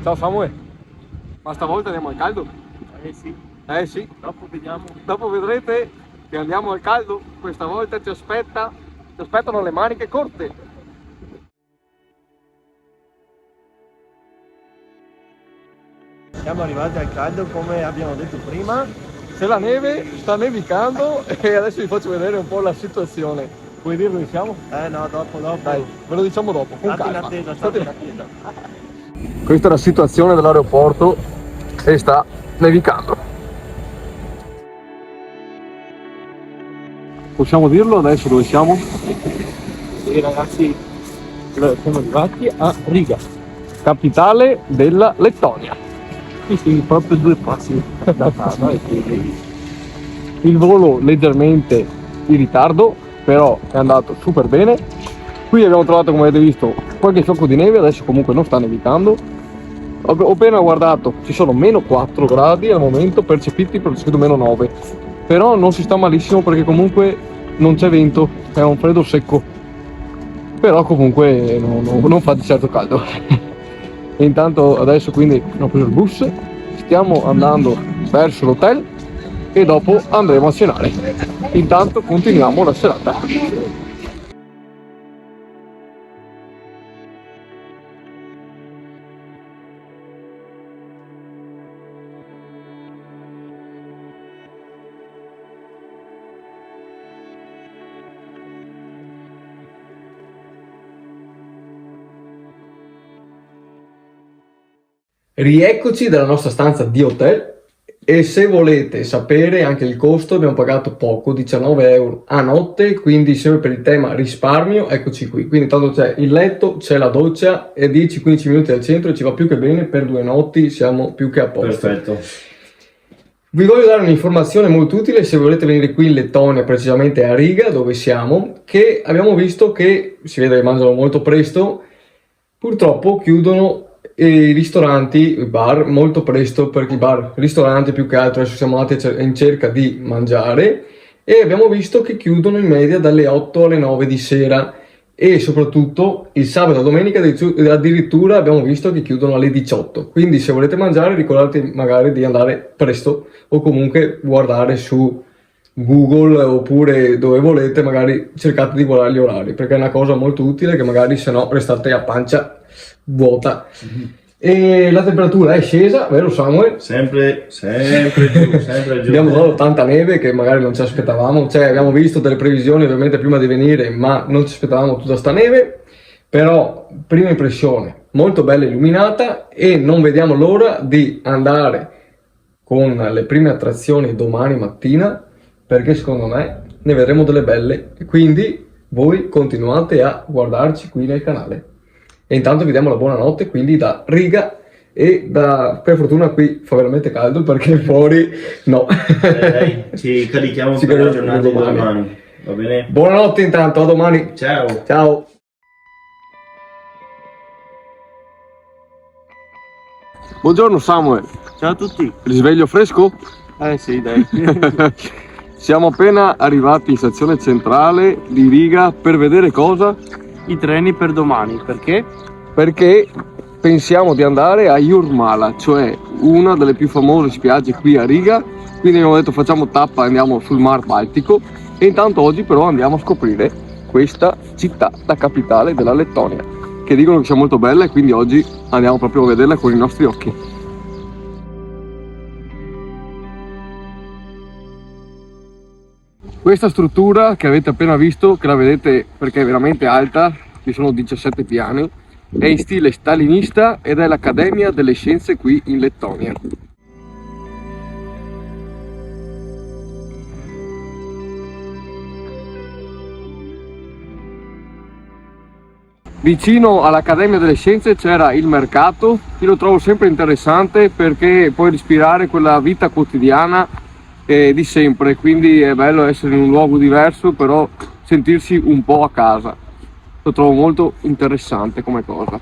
Ciao Samuel, ma stavolta andiamo al caldo? Sì, Eh sì, dopo vediamo. dopo vedrete che andiamo al caldo, questa volta ci aspettano le maniche corte. Siamo arrivati al caldo come abbiamo detto prima. C'è la neve, sta nevicando e adesso vi faccio vedere un po' la situazione. Vuoi dire dove siamo? No, dopo. Dai, ve lo diciamo dopo, con State in calma. attesa, State state in in attesa. attesa. Questa è la situazione dell'aeroporto e sta nevicando. Possiamo dirlo adesso dove siamo? Sì, ragazzi, siamo arrivati a Riga. Capitale della Lettonia. Sì, proprio 2 passi da casa e quindi Il volo leggermente in ritardo, però è andato super bene. Qui abbiamo trovato, come avete visto, qualche fiocco di neve, adesso comunque non sta nevicando. Ho appena guardato, ci sono meno 4 gradi al momento, percepiti meno 9. Però non si sta malissimo perché comunque non c'è vento, è un freddo secco. Però comunque non fa di certo caldo. E intanto adesso quindi abbiamo preso il bus, stiamo andando verso l'hotel e dopo andremo a cenare. Intanto continuiamo la serata. Rieccoci dalla nostra stanza di hotel e se volete sapere anche il costo abbiamo pagato poco, 19 euro a notte, quindi sempre per il tema risparmio, eccoci qui. Quindi tanto c'è il letto, c'è la doccia e 10-15 minuti al centro e ci va più che bene, per 2 notti siamo più che a posto. perfetto. Vi voglio dare un'informazione molto utile se volete venire qui in Lettonia, precisamente a Riga, dove siamo, che abbiamo visto che, si vede che mangiano molto presto, purtroppo chiudono i ristoranti, i bar molto presto, perché i bar, ristoranti più che altro, adesso siamo andati in cerca di mangiare e abbiamo visto che chiudono in media dalle 8 alle 9 di sera e soprattutto il sabato e domenica addirittura abbiamo visto che chiudono alle 18. Quindi se volete mangiare ricordate magari di andare presto o comunque guardare su Google oppure dove volete, magari cercate di guardare gli orari perché è una cosa molto utile che magari se no restate a pancia vuota. E la temperatura è scesa, vero Samuel? Sempre giù, sempre giù. Abbiamo trovato tanta neve che magari non ci aspettavamo, cioè abbiamo visto delle previsioni ovviamente prima di venire, ma non ci aspettavamo tutta sta neve. Però prima impressione molto bella illuminata e non vediamo l'ora di andare con le prime attrazioni domani mattina perché secondo me ne vedremo delle belle e quindi voi continuate a guardarci qui nel canale. E intanto vi diamo la buonanotte quindi da Riga e per fortuna qui fa veramente caldo perché fuori no. Dai, ci carichiamo Ci per la carichiamo giornata di domani. domani. Va bene? Buonanotte intanto, a domani. Ciao. Ciao. Buongiorno Samuel, Ciao a tutti. risveglio fresco? Sì, dai. Siamo appena arrivati in stazione centrale di Riga per vedere cosa? I treni per domani, perché? Perché pensiamo di andare a Jurmala, cioè una delle più famose spiagge qui a Riga, quindi abbiamo detto facciamo tappa, andiamo sul Mar Baltico e intanto oggi però andiamo a scoprire questa città, la capitale della Lettonia, che dicono che sia molto bella e quindi oggi andiamo proprio a vederla con i nostri occhi. Questa struttura che avete appena visto, che la vedete perché è veramente alta, ci sono 17 piani, è in stile stalinista ed è l'Accademia delle Scienze qui in Lettonia. Vicino all'Accademia delle Scienze c'era il mercato, io lo trovo sempre interessante perché puoi ispirare quella vita quotidiana di sempre, quindi è bello essere in un luogo diverso, però sentirsi un po' a casa. Lo trovo molto interessante come cosa.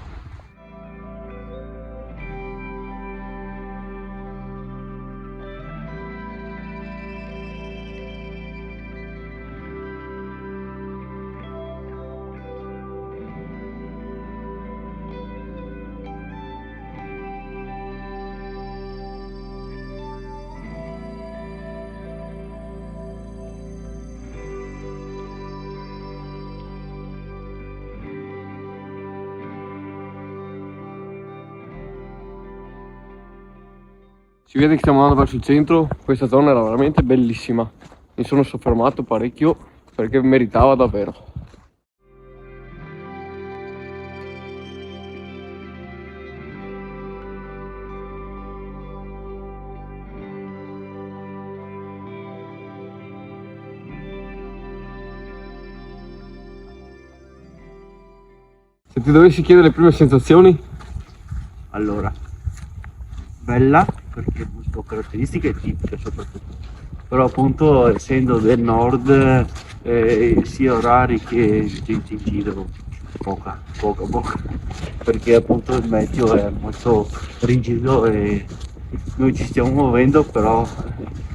Si vede che stiamo andando verso il centro, questa zona era veramente bellissima. Mi sono soffermato parecchio perché meritava davvero. Se ti dovessi chiedere le prime sensazioni? Allora, bella perché ho caratteristiche tipiche soprattutto, però appunto essendo del nord sia orari che gente in giro poca, perché appunto il meteo è molto rigido e noi ci stiamo muovendo, però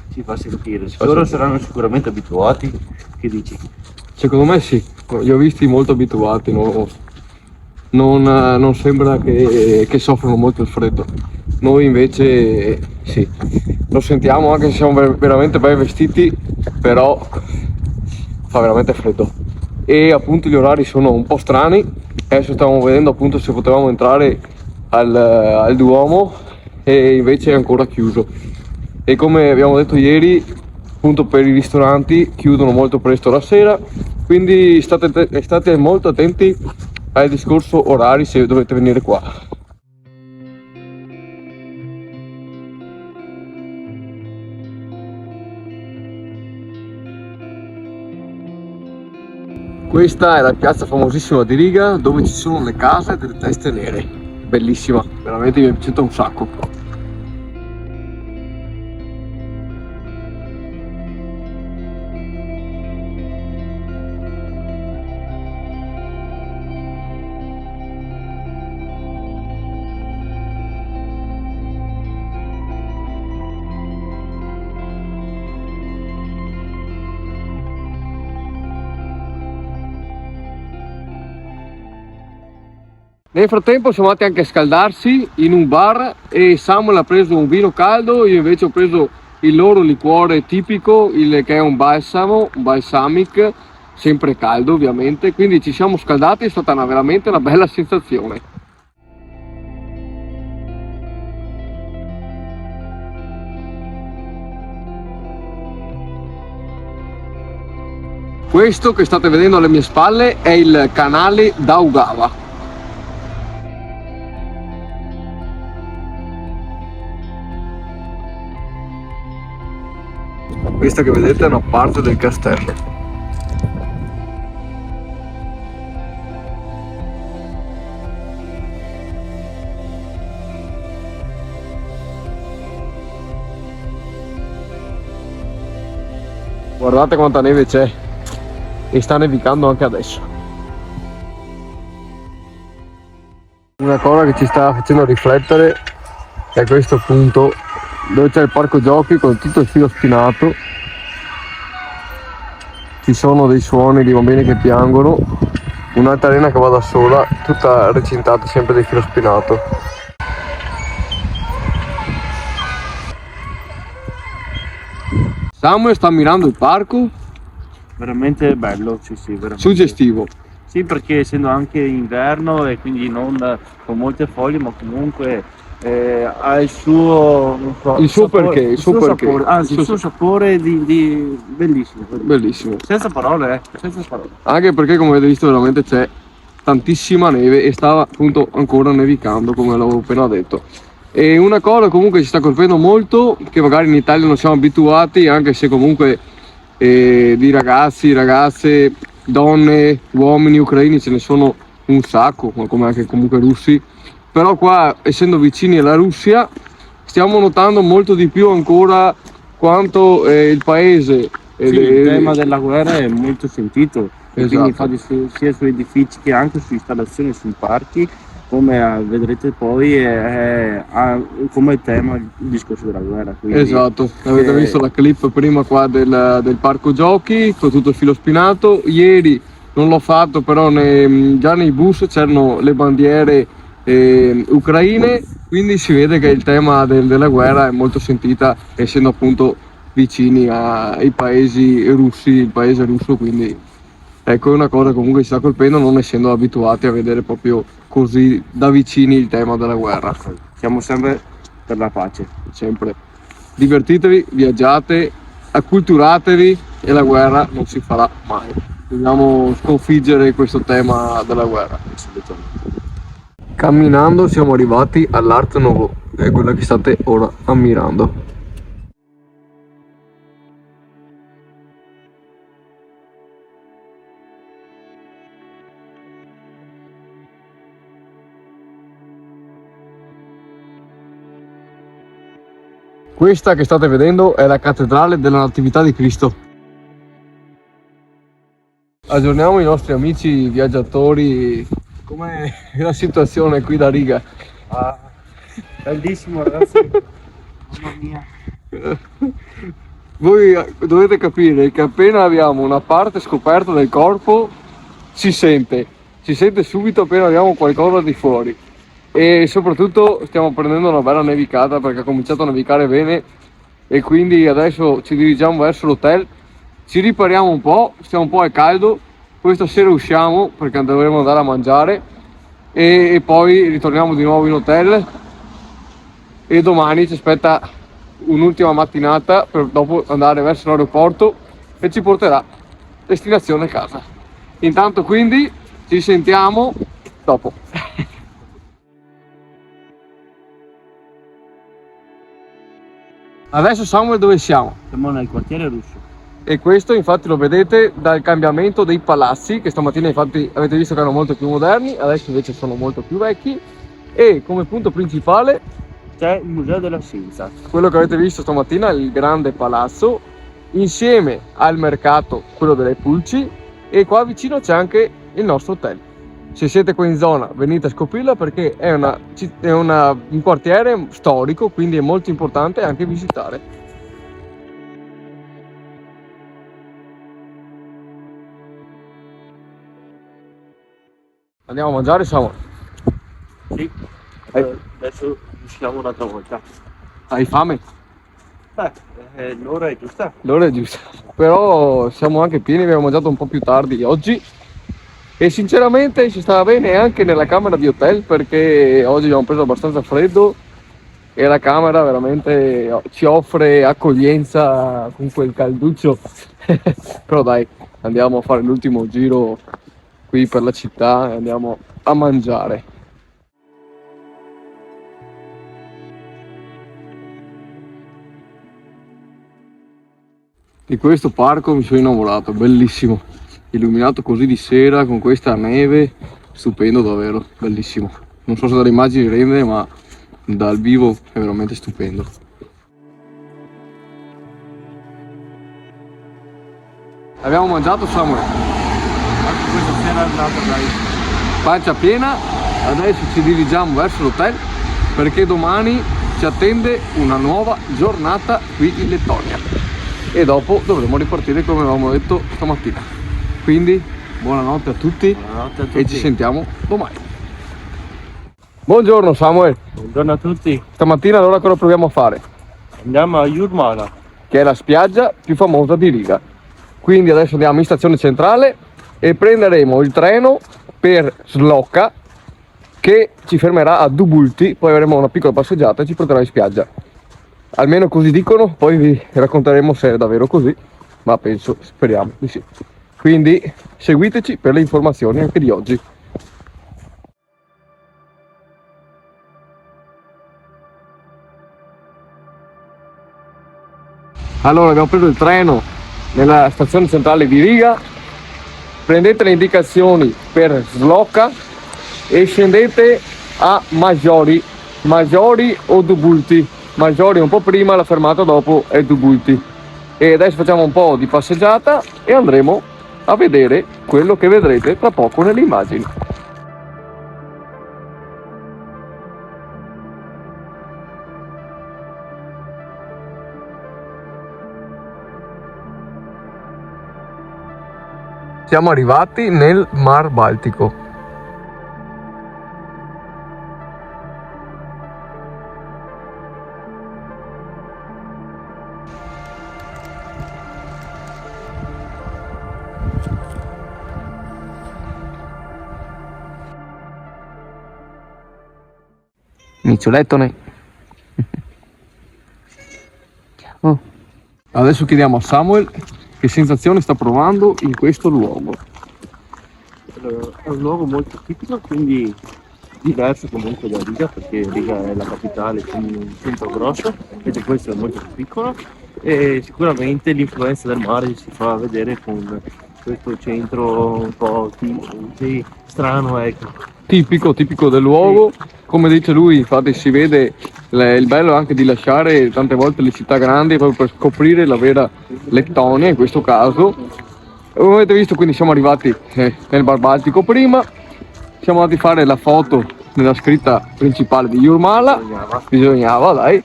si fa sentire. Loro saranno sicuramente abituati, che dici? Secondo me sì, li ho visti molto abituati, non sembra che soffrono molto il freddo. Noi invece sì, lo sentiamo anche se siamo veramente ben vestiti, però fa veramente freddo. E appunto gli orari sono un po' strani. Adesso stavamo vedendo appunto se potevamo entrare al Duomo e invece è ancora chiuso. E come abbiamo detto ieri, appunto per i ristoranti chiudono molto presto la sera, quindi state molto attenti al discorso orari se dovete venire qua. Questa è la piazza famosissima di Riga dove ci sono le case delle teste nere. Bellissima, veramente mi è piaciuta un sacco. Nel frattempo siamo andati anche a scaldarsi in un bar e Samuel ha preso un vino caldo, io invece ho preso il loro liquore tipico, che è un balsamo, un balsamic, sempre caldo ovviamente, quindi ci siamo scaldati, è stata veramente una bella sensazione. Questo che state vedendo alle mie spalle è il canale Daugava. Questa che vedete è una parte del castello. Guardate quanta neve c'è e sta nevicando anche adesso. Una cosa che ci sta facendo riflettere è questo punto dove c'è il parco giochi con tutto il filo spinato. Ci sono dei suoni di bambini che piangono, un'altalena che va da sola, tutta recintata sempre di filo spinato. Samuel sta ammirando il parco. Veramente bello, sì, veramente. Suggestivo. Sì, perché essendo anche inverno e quindi non con molte foglie, ma comunque ha il suo, non so, il suo sapore, perché, il suo perché. sapore, anzi il suo sapore di bellissimo. Bellissimo. Senza parole, senza parole. Anche perché come avete visto veramente c'è tantissima neve e stava appunto ancora nevicando come l'avevo appena detto. E una cosa comunque ci sta colpendo molto, che magari in Italia non siamo abituati, anche se comunque di ragazzi, ragazze, donne, uomini ucraini ce ne sono un sacco, come anche comunque russi, però qua essendo vicini alla Russia stiamo notando molto di più ancora quanto il paese. Sì, il tema della guerra è molto sentito, esatto. Quindi sia sui edifici che anche su installazioni, sui parchi, come vedrete poi come tema il discorso della guerra. Quindi, esatto, avete visto la clip prima qua del parco giochi con tutto il filo spinato. Ieri non l'ho fatto, però già nei bus c'erano le bandiere ucraine, quindi si vede che il tema della guerra è molto sentita, essendo appunto vicini ai paesi russi, il paese russo, quindi ecco, è una cosa comunque ci sta colpendo, non essendo abituati a vedere proprio così da vicini il tema della guerra. Siamo sempre per la pace. Sempre. divertitevi, viaggiate, acculturatevi e la guerra non si farà mai. Dobbiamo sconfiggere questo tema della guerra. Camminando siamo arrivati all'Art Nouveau, che è quella che state ora ammirando. Questa che state vedendo è la cattedrale della Natività di Cristo. Aggiorniamo i nostri amici viaggiatori. Com'è la situazione qui da Riga? Ah, bellissimo ragazzi, mamma mia. Voi dovete capire che appena abbiamo una parte scoperta del corpo si sente subito appena abbiamo qualcosa di fuori. E soprattutto stiamo prendendo una bella nevicata perché ha cominciato a nevicare bene e quindi adesso ci dirigiamo verso l'hotel, ci ripariamo un po', stiamo un po' al caldo, poi stasera usciamo perché dovremo andare a mangiare e poi ritorniamo di nuovo in hotel e domani ci aspetta un'ultima mattinata per dopo andare verso l'aeroporto e ci porterà destinazione casa. Intanto quindi ci sentiamo dopo. Adesso Samuel dove siamo? Siamo nel quartiere russo. E questo infatti lo vedete dal cambiamento dei palazzi, che stamattina infatti avete visto che erano molto più moderni, adesso invece sono molto più vecchi. E come punto principale C'è il Museo della Scienza. quello che avete visto stamattina, il grande palazzo, insieme al mercato, quello delle pulci, e qua vicino c'è anche il nostro hotel. Se siete qua in zona venite a scoprirla perché è un quartiere storico, quindi è molto importante anche visitare. Andiamo a mangiare, Samuel? Sì, adesso usciamo un'altra volta. Hai fame? L'ora è giusta. L'ora è giusta, però siamo anche pieni, abbiamo mangiato un po' più tardi oggi e sinceramente ci stava bene anche nella camera di hotel perché oggi abbiamo preso abbastanza freddo e la camera veramente ci offre accoglienza con quel calduccio. Però dai, andiamo a fare l'ultimo giro qui per la città e andiamo a mangiare. Di questo parco mi sono innamorato, bellissimo, illuminato così di sera con questa neve, stupendo davvero, bellissimo. Non so se dalle immagini rende, ma dal vivo è veramente stupendo. Abbiamo mangiato, Samuel? Anche questa sera è andata, dai. Pancia piena, adesso ci dirigiamo verso l'hotel perché domani ci attende una nuova giornata qui in Lettonia e dopo dovremo ripartire come avevamo detto stamattina. Quindi buonanotte a tutti, Buonanotte a tutti. e ci sentiamo domani. Buongiorno Samuel, Buongiorno a tutti. stamattina allora cosa proviamo a fare? Andiamo a Jurmala. Che è la spiaggia più famosa di Riga. Quindi adesso andiamo in stazione centrale e prenderemo il treno per Slocca che ci fermerà a Dubulti, poi avremo una piccola passeggiata e ci porterà in spiaggia. Almeno così dicono, poi vi racconteremo se è davvero così, ma penso, speriamo di sì. Quindi seguiteci per le informazioni anche di oggi. Allora abbiamo preso il treno nella stazione centrale di Riga, prendete le indicazioni per Slocca e scendete a Maggiori o Dubulti. Maggiori un po' prima, la fermata dopo è Dubulti. E adesso facciamo un po' di passeggiata e andremo a vedere quello che vedrete tra poco nelle immagini. Siamo arrivati nel Mar Baltico. Inizio lettone. Oh. Adesso chiediamo a Samuel che sensazione sta provando in questo luogo. Allora, è un luogo molto tipico, quindi diverso comunque da Riga, perché Riga è la capitale, quindi un centro grosso, mentre questo è molto più piccolo, e sicuramente l'influenza del mare si fa vedere con questo centro un po' strano, ecco. Tipico del luogo, come dice lui, infatti si vede il bello anche di lasciare tante volte le città grandi proprio per scoprire la vera Lettonia in questo caso. Come avete visto, quindi siamo arrivati nel Bar Baltico prima, siamo andati a fare la foto nella scritta principale di Jurmala, bisognava dai,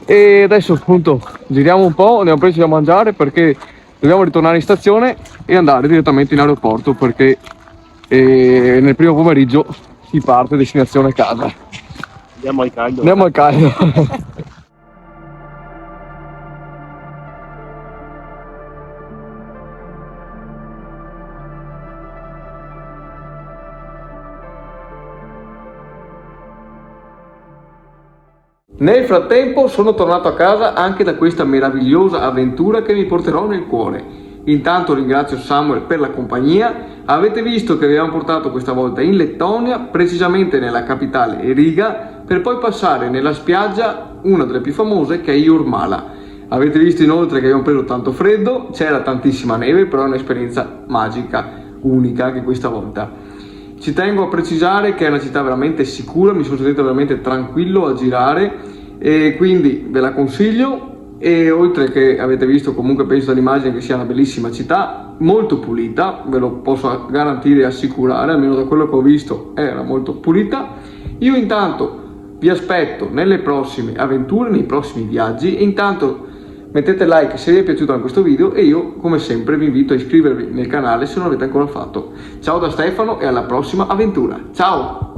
e adesso appunto giriamo un po', andiamo presi da mangiare perché dobbiamo ritornare in stazione e andare direttamente in aeroporto perché nel primo pomeriggio si parte destinazione casa. Andiamo al caldo. Andiamo al caldo. Nel frattempo sono tornato a casa anche da questa meravigliosa avventura che mi porterò nel cuore. Intanto ringrazio Samuel per la compagnia. Avete visto che vi abbiamo portato questa volta in Lettonia, precisamente nella capitale Riga, per poi passare nella spiaggia, una delle più famose, che è Jurmala. Avete visto inoltre che abbiamo preso tanto freddo, c'era tantissima neve, però è un'esperienza magica, unica anche questa volta. Ci tengo a precisare che è una città veramente sicura, mi sono sentito veramente tranquillo a girare e quindi ve la consiglio. E oltre che avete visto, comunque penso dall'immagine che sia una bellissima città, molto pulita, ve lo posso garantire e assicurare, almeno da quello che ho visto era molto pulita. Io intanto vi aspetto nelle prossime avventure, nei prossimi viaggi, e intanto mettete like se vi è piaciuto questo video e io come sempre vi invito a iscrivervi nel canale se non l'avete ancora fatto. Ciao da Stefano e alla prossima avventura, ciao!